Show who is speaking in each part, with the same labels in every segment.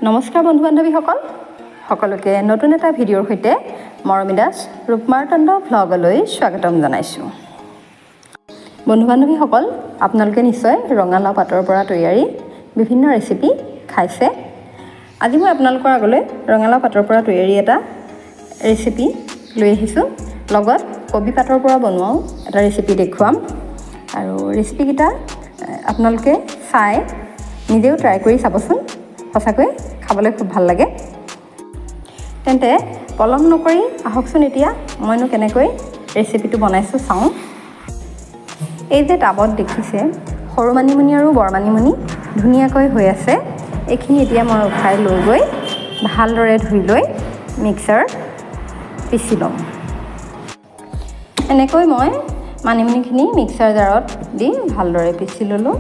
Speaker 1: নমস্কাৰ বন্ধু বান্ধৱীসকল, সকলোকে নতুন এটা ভিডিঅ'ৰ সৈতে মৰমী দাস ৰূপমাৰ্তণ্ড ভ্লগলৈ স্বাগতম জনাইছোঁ। বন্ধু বান্ধৱীসকল, আপোনালোকে নিশ্চয় ৰঙালাও পাতৰ পৰা তৈয়াৰী বিভিন্ন ৰেচিপি খাইছে। আজি মই আপোনালোকৰ আগলৈ ৰঙালাও পাতৰ পৰা তৈয়াৰী এটা ৰেচিপি লৈ আহিছোঁ। লগত কবি পাতৰ পৰা বনোৱাও এটা ৰেচিপি দেখুৱাম। আৰু ৰেচিপিকেইটা আপোনালোকে চাই নিজেও ট্ৰাই কৰি চাবচোন, সঁচাকৈ খাবলৈ খুব ভাল লাগে। তেন্তে পলম নকৰি আহকচোন, এতিয়া মইনো কেনেকৈ ৰেচিপিটো বনাইছোঁ চাওঁ। এই যে টাবত দেখিছে সৰু মানিমুনি আৰু বৰ মানিমুনি ধুনীয়াকৈ হৈ আছে। এইখিনি এতিয়া মই উঠাই লৈ গৈ ভালদৰে ধুই লৈ মিক্সাৰত পিচি ল'ম। এনেকৈ মই মানিমুনিখিনি মিক্সাৰ জাৰত দি ভালদৰে পিচি ল'লোঁ।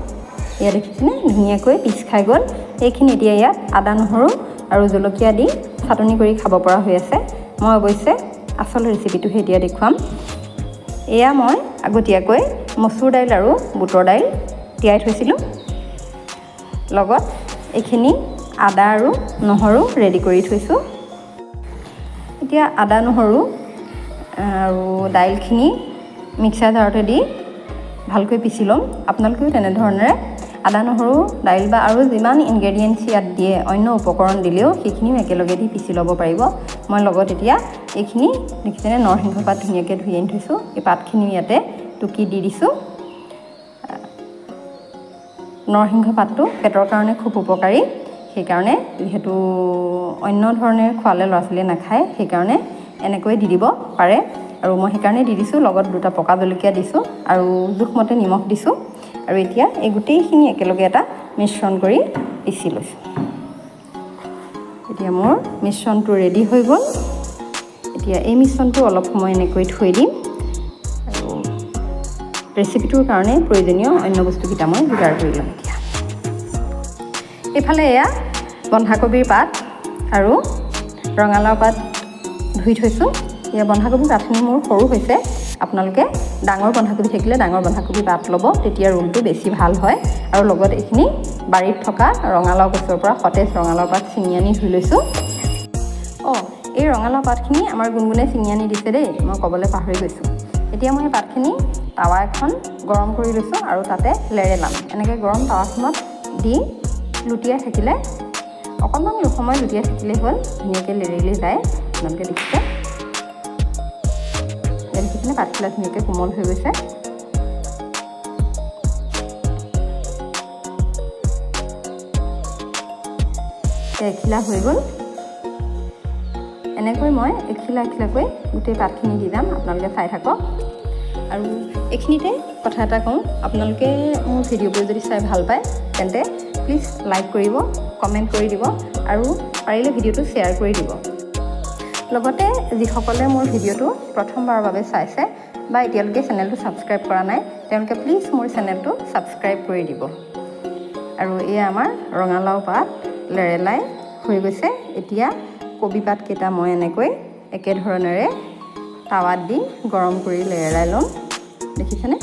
Speaker 1: ইয়াত দেখিছেনে ধুনীয়াকৈ পিচ খাই গ'ল। এইখিনি এতিয়া ইয়াত আদা নহৰু আৰু জলকীয়া দি চাটনি কৰি খাব পৰা হৈ আছে। মই অৱশ্যে আচল ৰেচিপিটোহে এতিয়া দেখুৱাম। এয়া মই আগতীয়াকৈ মচুৰ দাইল আৰু বুটৰ দাইল তিয়াই থৈছিলোঁ। লগত এইখিনি আদা আৰু নহৰু ৰেডি কৰি থৈছোঁ। এতিয়া আদা নহৰু আৰু দাইলখিনি মিক্সাৰ জাৰতে দি ভালকৈ পিচি ল'ম। আপোনালোকেও তেনেধৰণেৰে আদা নহৰু দাইল বা আৰু যিমান ইনগ্ৰেডিয়েণ্টছ ইয়াত দিয়ে, অন্য উপকৰণ দিলেও সেইখিনিও একেলগে দি পিচি ল'ব পাৰিব। মই লগত এতিয়া এইখিনি দেখিছেনে নৰসিংহ পাত ধুনীয়াকৈ ধুই আনি থৈছোঁ। এই পাতখিনি ইয়াতে টুকি দি দিছোঁ। নৰসিংহ পাতটো পেটৰ কাৰণে খুব উপকাৰী। সেইকাৰণে যিহেতু অন্য ধৰণে খোৱালে ল'ৰা ছোৱালীয়ে নাখায়, সেইকাৰণে এনেকৈ দি দিব পাৰে। আৰু মই সেইকাৰণে দি দিছোঁ। লগত দুটা পকা জলকীয়া দিছোঁ আৰু জোখমতে নিমখ দিছোঁ। আৰু এতিয়া এই গোটেইখিনি একেলগে এটা মিশ্ৰণ কৰি পিচি লৈছোঁ। এতিয়া মোৰ মিশ্ৰণটো ৰেডি হৈ গ'ল। এতিয়া এই মিশ্ৰণটো অলপ সময় এনেকৈ থৈ দিম। আৰু ৰেচিপিটোৰ কাৰণে প্ৰয়োজনীয় অন্য বস্তুকেইটা মই যোগাৰ কৰি ল'ম। এতিয়া এইফালে এয়া বন্ধাকবিৰ পাত আৰু ৰঙালাও পাত ধুই থৈছোঁ। এয়া বন্ধাকবি পাতখিনি মোৰ সৰু হৈছে। আপোনালোকে ডাঙৰ বন্ধাকবি থাকিলে ডাঙৰ বন্ধাকবি পাত ল'ব, তেতিয়া ৰোলটো বেছি ভাল হয়। আৰু লগত এইখিনি বাৰীত থকা ৰঙালাও গছৰ পৰা সতেজ ৰঙালাও পাত ছিঙি আনি ধুই লৈছোঁ। এই ৰঙালাও পাতখিনি আমাৰ গুণগুণে ছিঙি আনি দিছে দেই, মই ক'বলৈ পাহৰি গৈছোঁ। এতিয়া মই পাতখিনি টাৱা এখন গৰম কৰি লৈছোঁ আৰু তাতে লেৰেলাম। এনেকৈ গৰম টাৱাখনত দি লুটিয়াই থাকিলে, অকণমান সময় লুটিয়াই থাকিলেই হ'ল, ধুনীয়াকৈ লেৰেলি যায়। আপোনালোকে দেখিছে পাতখিলা ধুনীয়াকৈ কোমল হৈ গৈছে। এখিলা হৈ গ'ল। এনেকৈ মই এখিলা এখিলাকৈ গোটেই পাতখিনি দি যাম, আপোনালোকে চাই থাকক। আৰু এইখিনিতে কথা এটা কওঁ, আপোনালোকে মোৰ ভিডিঅ'বোৰ যদি চাই ভাল পায় তেন্তে প্লিজ লাইক কৰিব, কমেণ্ট কৰি দিব আৰু পাৰিলে ভিডিঅ'টো শ্বেয়াৰ কৰি দিব। লগতে যিসকলে মোৰ ভিডিঅ'টো প্ৰথমবাৰৰ বাবে চাইছে বা এতিয়ালৈকে চেনেলটো ছাবস্ক্ৰাইব কৰা নাই, তেওঁলোকে প্লিজ মোৰ চেনেলটো ছাবস্ক্ৰাইব কৰি দিব। আৰু এয়া আমাৰ ৰঙালাও পাত লেৰেলাই হৈ গৈছে। এতিয়া কবি পাতকেইটা মই এনেকৈ একেধৰণেৰে টাৱাত দি গৰম কৰি লেৰেলাই ল'ম। দেখিছেনে?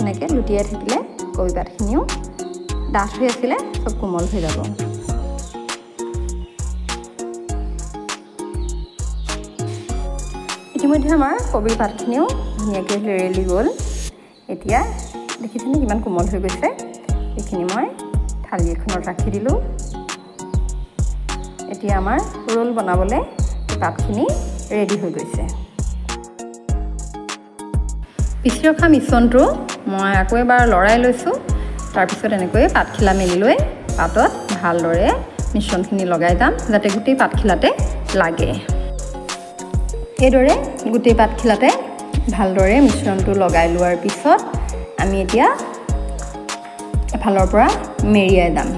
Speaker 1: এনেকৈ লুটিয়াই থাকিলে কবি পাতখিনিও ডাঠ হৈ আছিলে চব কোমল হৈ যাব। ইতিমধ্যে আমাৰ কবিৰ পাতখিনিও ধুনীয়াকৈ লেৰেলি গ'ল। এতিয়া দেখিছেনে কিমান কোমল হৈ গৈছে। এইখিনি মই থালি এখনত ৰাখি দিলোঁ। এতিয়া আমাৰ ৰোল বনাবলৈ পাতখিনি ৰেডি হৈ গৈছে। পিচি ৰখা মিশ্ৰণটো মই আকৌ এবাৰ লৰাই লৈছোঁ। তাৰপিছত এনেকৈ পাতখিলা মেলি লৈ পাতত ভালদৰে মিশ্ৰণখিনি লগাই যাম, যাতে গোটেই পাতখিলাতে লাগে। এইদৰে গোটেই পাতখিলাতে ভালদৰে মিশ্ৰণটো লগাই লোৱাৰ পিছত আমি এতিয়া এফালৰ পৰা মেৰিয়াই যাম।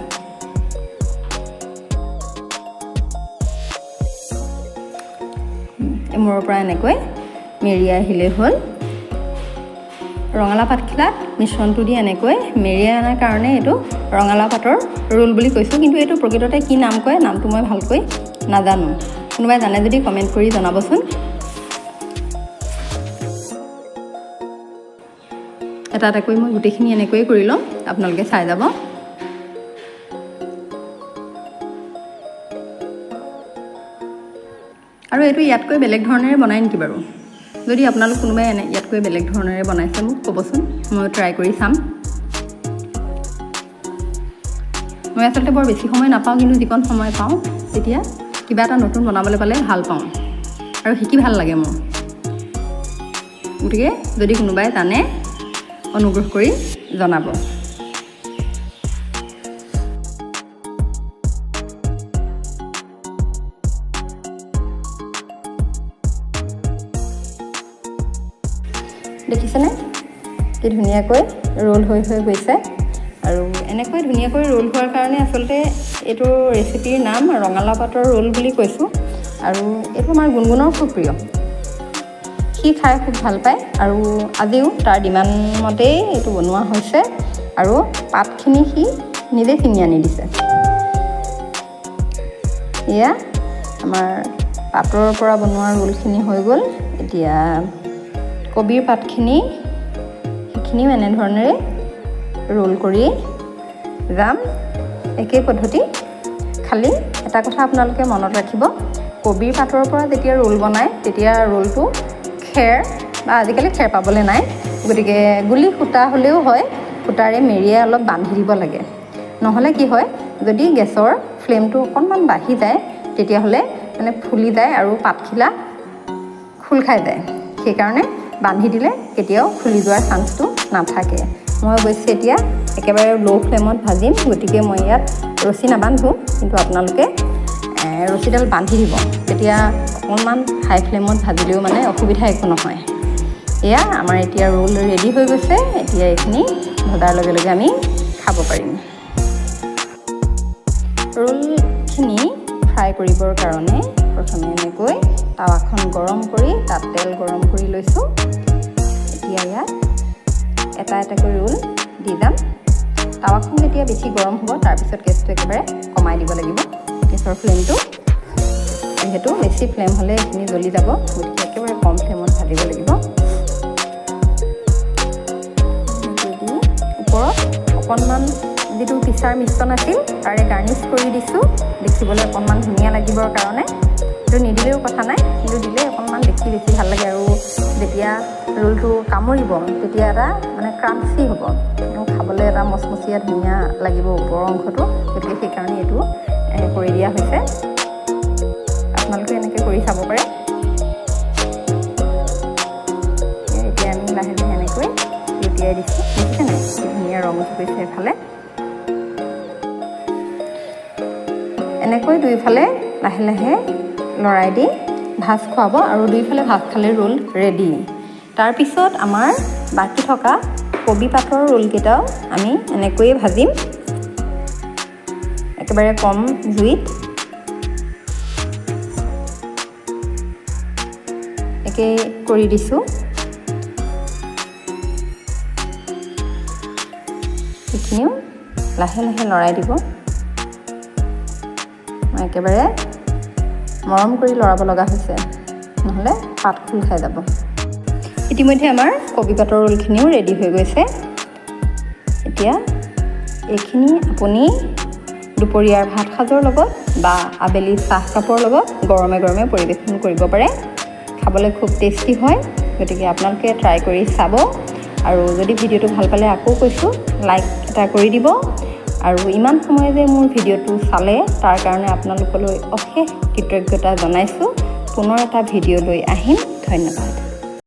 Speaker 1: মূৰৰ পৰা এনেকৈ মেৰিয়াই আহিলেই হ'ল। ৰঙালাও পাতখিলাত মিশ্ৰণটো দি এনেকৈ মেৰিয়াই অনাৰ কাৰণে এইটো ৰঙালাও পাতৰ ৰোল বুলি কৈছোঁ। কিন্তু এইটো প্ৰকৃততে কি নাম কয়, নামটো মই ভালকৈ নাজানো। কোনোবাই জানে যদি কমেণ্ট কৰি জনাবচোন। এটা এটাকৈ মই গোটেইখিনি এনেকৈয়ে কৰি ল'ম, আপোনালোকে চাই যাব। আৰু এইটো ইয়াতকৈ বেলেগ ধৰণেৰে বনাই নেকি বাৰু? যদি আপোনালোক কোনোবাই ইয়াতকৈ বেলেগ ধৰণেৰে বনাইছে মোক ক'বচোন, মই ট্ৰাই কৰি চাম। মই আচলতে বৰ বেছি সময় নাপাওঁ, কিন্তু যিকণ সময় পাওঁ তেতিয়া কিবা এটা নতুন বনাবলৈ পালে ভাল পাওঁ আৰু শিকি ভাল লাগে মোৰ। গতিকে যদি কোনোবাই জানে অনুগ্ৰহ কৰি জনাব। দেখিছেনে কি ধুনীয়াকৈ ৰোল হৈ গৈছে। আৰু এনেকৈ ধুনীয়াকৈ ৰোল হোৱাৰ কাৰণে আচলতে এইটো ৰেচিপিৰ নাম ৰঙালাও পাতৰ ৰোল বুলি কৈছোঁ। আৰু এইটো আমাৰ গুণগুণৰ খুব প্ৰিয়, সি খাই খুব ভাল পায় আৰু আজিও তাৰ ডিমাণ্ড মতেই এইটো বনোৱা হৈছে। আৰু পাতখিনি সি নিজে কিনি আনি দিছে। এয়া আমাৰ পাতৰ পৰা বনোৱা ৰোলখিনি হৈ গ'ল। এতিয়া কবিৰ পাতখিনি সেইখিনিও এনেধৰণেৰে ৰোল কৰি যাম, একেই পদ্ধতি। খালি এটা কথা আপোনালোকে মনত ৰাখিব, কবিৰ পাতৰ পৰা যেতিয়া ৰোল বনায় তেতিয়া ৰোলটো খেৰ বা আজিকালি খেৰ পাবলৈ নাই, গতিকে গুলি সূতা হ'লেও হয়, সূতাৰে মেৰিয়াই অলপ বান্ধি দিব লাগে। নহ'লে কি হয়, যদি গেছৰ ফ্লেমটো অকণমান বাঢ়ি যায় তেতিয়াহ'লে মানে ফুলি যায় আৰু পাতখিলা খোল খাই যায়। সেইকাৰণে বান্ধি দিলে কেতিয়াও ফুলি যোৱাৰ চান্সটো নাথাকে। মই অৱশ্যে এতিয়া একেবাৰে ল' ফ্লেমত ভাজিম, গতিকে মই ইয়াত ৰছী নাবান্ধো, কিন্তু আপোনালোকে ৰছীডাল বান্ধি দিব। তেতিয়া অকণমান হাই ফ্লেমত ভাজিলেও মানে অসুবিধা একো নহয়। এয়া আমাৰ এতিয়া ৰোল ৰেডি হৈ গৈছে। এতিয়া এইখিনি ভজাৰ লগে লগে আমি খাব পাৰিম। ৰোলখিনি ফ্ৰাই কৰিবৰ কাৰণে প্ৰথমে এনেকৈ টাৱাখন গৰম কৰি তাত তেল গৰম কৰি লৈছোঁ। এতিয়া ইয়াত এটা এটাকৈ ৰোল দি যাম। টাৱাখন যেতিয়া বেছি গৰম হ'ব তাৰপিছত গেছটো একেবাৰে কমাই দিব লাগিব। গেছৰ ফ্লেমটো যিহেতু বেছি ফ্লেম হ'লে এইখিনি জ্বলি যাব, গতিকে একেবাৰে কম ফ্লেমত ভাজিব লাগিব। ওপৰত অকণমান যিটো পিচাৰ মিশ্ৰণ আছিল তাৰে গাৰ্নিছ কৰি দিছোঁ, দেখিবলৈ অকণমান ধুনীয়া লাগিবৰ কাৰণে। সেইটো নিদিলেও কথা নাই, কিন্তু দিলে অকণমান দেখি বেছি ভাল লাগে। আৰু যেতিয়া ৰোলটো কামুৰিব তেতিয়া এটা মানে ক্ৰাঞ্চি হ'ব, খাবলৈ এটা মচমচীয়া ধুনীয়া লাগিব ওপৰৰ অংশটো। গতিকে সেইকাৰণে এইটো কৰি দিয়া হৈছে। আপোনালোকে এনেকৈ কৰি চাব পাৰে। এতিয়া আমি লাহে লাহে এনেকৈ লুটিয়াই দিছোঁ। দেখিছে নাই ধুনীয়া ৰং কৰিছে এফালে। এনেকৈ দুইফালে লাহে লাহে লৰাই দি ভাজ খুৱাব, আৰু দুইফালে ভাজ খালে ৰোল ৰেডি। তাৰপিছত আমাৰ বাকী থকা কবি পাতৰ ৰোলকেইটাও আমি এনেকৈয়ে ভাজিম, একেবাৰে কম জুইত। একেই কৰি দিছোঁ। এইখিনিও লাহে লাহে লৰাই দিব। মই একেবাৰে মৰম কৰি লৰাব লগা হৈছে, নহ'লে পাত খোল খাই যাব। ইতিমধ্যে আমাৰ কবি পাতৰ ৰোলখিনিও ৰেডি হৈ গৈছে। এতিয়া এইখিনি আপুনি দুপৰীয়াৰ ভাত সাজৰ লগত বা আবেলি চাহকাপৰ লগত গৰমে গৰমে পৰিৱেশন কৰিব পাৰে। খাবলৈ খুব টেষ্টি হয়, গতিকে আপোনালোকে ট্ৰাই কৰি চাব। আৰু যদি ভিডিঅ'টো ভাল পালে আকৌ কৈছোঁ লাইক এটা কৰি দিব। আৰু ইমান সময় যে মোৰ ভিডিঅ'টো চালে তাৰ কাৰণে আপোনালোকলৈ অশেষ কৃতজ্ঞতা জনাইছোঁ। পুনৰ এটা ভিডিঅ' লৈ আহিম। ধন্যবাদ।